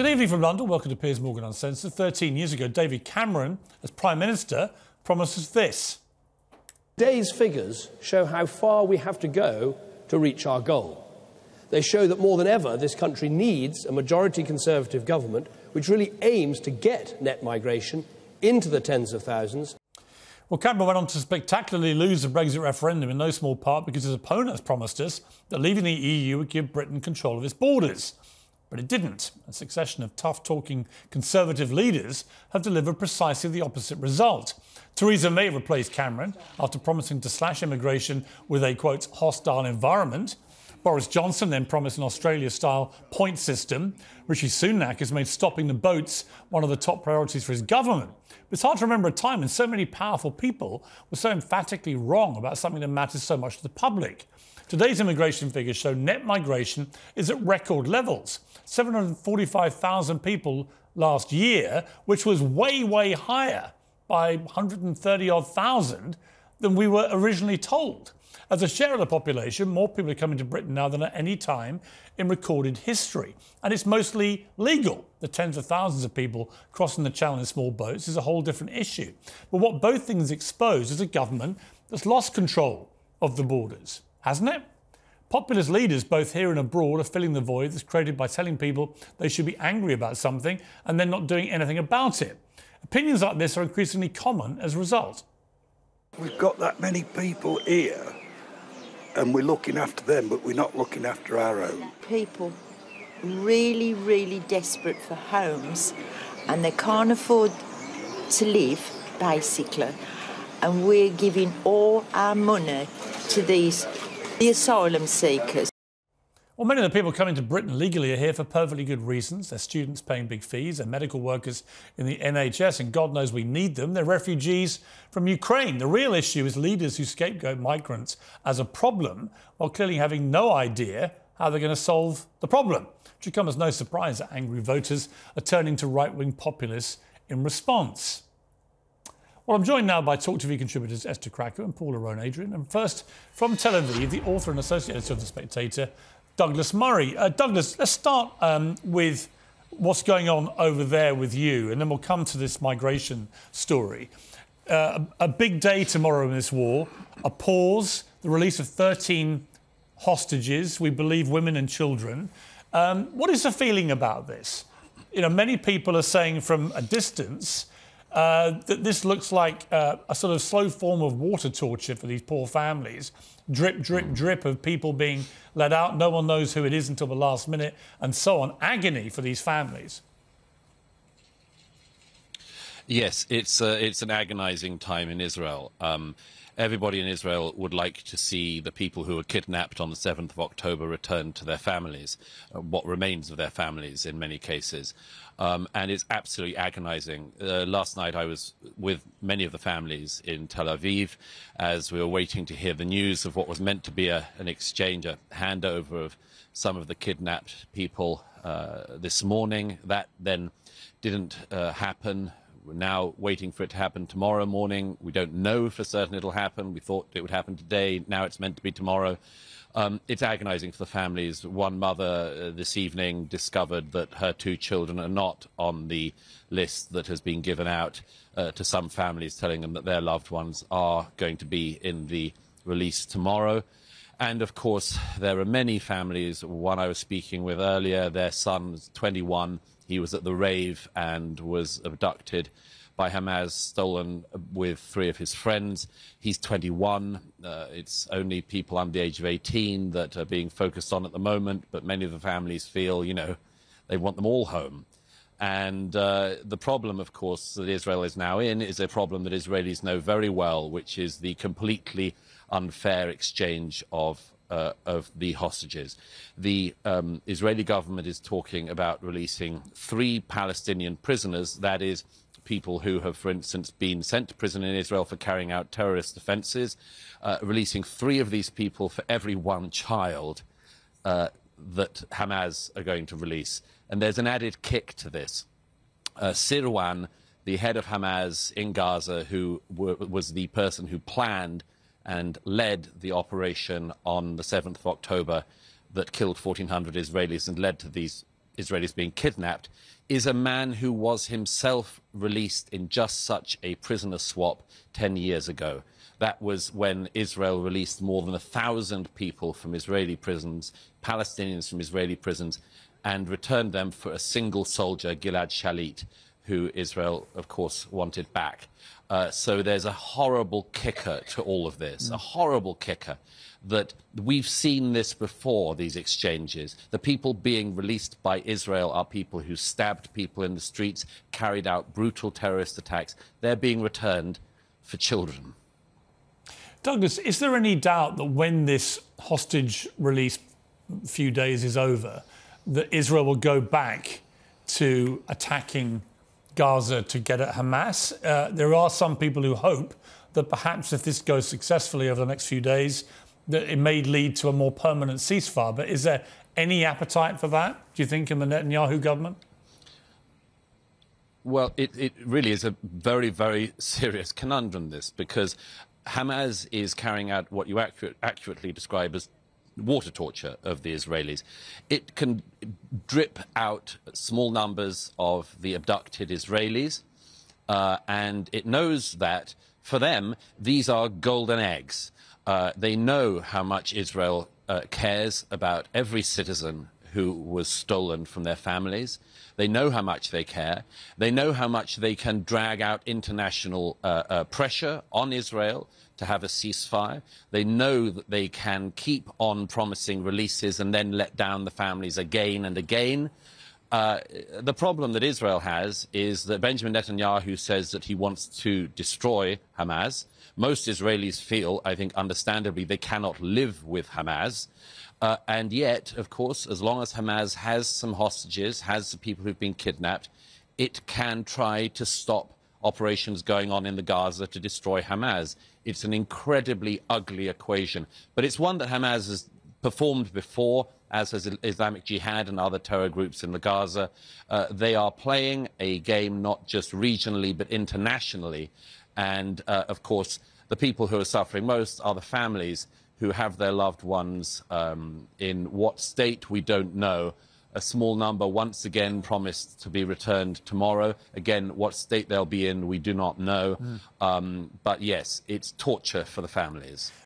Good evening from London. Welcome to Piers Morgan Uncensored. 13 years ago, David Cameron, as Prime Minister, promised us this. Today's figures show how far we have to go to reach our goal. They show that more than ever, this country needs a majority Conservative government which really aims to get net migration into the tens of thousands. Well, Cameron went on to spectacularly lose the Brexit referendum in no small part because his opponents promised us that leaving the EU would give Britain control of its borders. But it didn't. A succession of tough-talking Conservative leaders have delivered precisely the opposite result. Theresa May replaced Cameron after promising to slash immigration with a, quote, hostile environment. Boris Johnson then promised an Australia-style point system. Rishi Sunak has made stopping the boats one of the top priorities for his government. But it's hard to remember a time when so many powerful people were so emphatically wrong about something that matters so much to the public. Today's immigration figures show net migration is at record levels. 745,000 people last year, which was way, way higher by 130-odd thousand than we were originally told. As a share of the population, more people are coming to Britain now than at any time in recorded history. And it's mostly legal. The tens of thousands of people crossing the channel in small boats is a whole different issue. But what both things expose is a government that's lost control of the borders, hasn't it? Populist leaders, both here and abroad, are filling the void that's created by telling people they should be angry about something and then not doing anything about it. Opinions like this are increasingly common as a result. We've got that many people here and we're looking after them, but we're not looking after our own. People really, really desperate for homes and they can't afford to live, basically. And we're giving all our money to the asylum seekers. Well, many of the people coming to Britain legally are here for perfectly good reasons. They're students paying big fees, they're medical workers in the NHS, and God knows we need them. They're refugees from Ukraine. The real issue is leaders who scapegoat migrants as a problem while clearly having no idea how they're going to solve the problem. It should come as no surprise that angry voters are turning to right-wing populists in response. Well, I'm joined now by Talk TV contributors Esther Cracker and Paula Rowan-Adrian. And first, from Tel Aviv, the author and associate editor of The Spectator, Douglas Murray. Douglas, let's start with what's going on over there with you, and then we'll come to this migration story. A big day tomorrow in this war, a pause, the release of 13 hostages, we believe women and children. What is the feeling about this? You know, many people are saying from a distance that this looks like a sort of slow form of water torture for these poor families. Drip, drip, drip of people being let out. No one knows who it is until the last minute, and so on. Agony for these families. Yes, it's an agonizing time in Israel. Everybody in Israel would like to see the people who were kidnapped on the 7th of October return to their families, what remains of their families in many cases. And it's absolutely agonizing. Last night I was with many of the families in Tel Aviv as we were waiting to hear the news of what was meant to be an exchange, a handover of some of the kidnapped people this morning. That then didn't happen. We're now waiting for it to happen tomorrow morning. We don't know for certain it'll happen. We thought it would happen today. Now it's meant to be tomorrow. It's agonizing for the families. One mother this evening discovered that her 2 children are not on the list that has been given out to some families, telling them that their loved ones are going to be in the release tomorrow. And, of course, there are many families. One I was speaking with earlier, their son was 21. He was at the rave and was abducted by Hamas, stolen with 3 of his friends. He's 21. It's only people under the age of 18 that are being focused on at the moment, but many of the families feel, you know, they want them all home. And the problem, of course, that Israel is now in is a problem that Israelis know very well, which is the completely unfair exchange of the hostages. The Israeli government is talking about releasing 3 Palestinian prisoners, that is, people who have, for instance, been sent to prison in Israel for carrying out terrorist offences, releasing 3 of these people for every 1 child that Hamas are going to release. And there's an added kick to this. Sirwan, the head of Hamas in Gaza, who was the person who planned and led the operation on the 7th of October that killed 1,400 Israelis and led to these Israelis being kidnapped is a man who was himself released in just such a prisoner swap 10 years ago. That was when Israel released more than 1,000 people from Israeli prisons, Palestinians from Israeli prisons, and returned them for a single soldier, Gilad Shalit, who Israel, of course, wanted back. So there's a horrible kicker to all of this, a horrible kicker, that we've seen this before, these exchanges. The people being released by Israel are people who stabbed people in the streets, carried out brutal terrorist attacks. They're being returned for children. Douglas, is there any doubt that when this hostage release few days is over, that Israel will go back to attacking Gaza to get at Hamas? There are some people who hope that perhaps if this goes successfully over the next few days, that it may lead to a more permanent ceasefire. But is there any appetite for that, do you think, in the Netanyahu government? Well, it really is a very, very serious conundrum, this, because Hamas is carrying out what you accurately describe as water torture of the Israelis. It can drip out small numbers of the abducted Israelis, and it knows that, for them, these are golden eggs. They know how much Israel cares about every citizen who was stolen from their families. They know how much they care. They know how much they can drag out international pressure on Israel to have a ceasefire. They know that they can keep on promising releases and then let down the families again and again. The problem that Israel has is that Benjamin Netanyahu says that he wants to destroy Hamas. Most Israelis feel, I think understandably, they cannot live with Hamas. And yet, of course, as long as Hamas has some hostages, has the people who've been kidnapped, it can try to stop operations going on in the Gaza to destroy Hamas. It's an incredibly ugly equation. But it's one that Hamas has performed before, as has Islamic Jihad and other terror groups in the Gaza. They are playing a game not just regionally but internationally. And, of course, the people who are suffering most are the families who have their loved ones in what state we don't know. A small number once again promised to be returned tomorrow. Again, what state they'll be in, we do not know. But yes, it's torture for the families.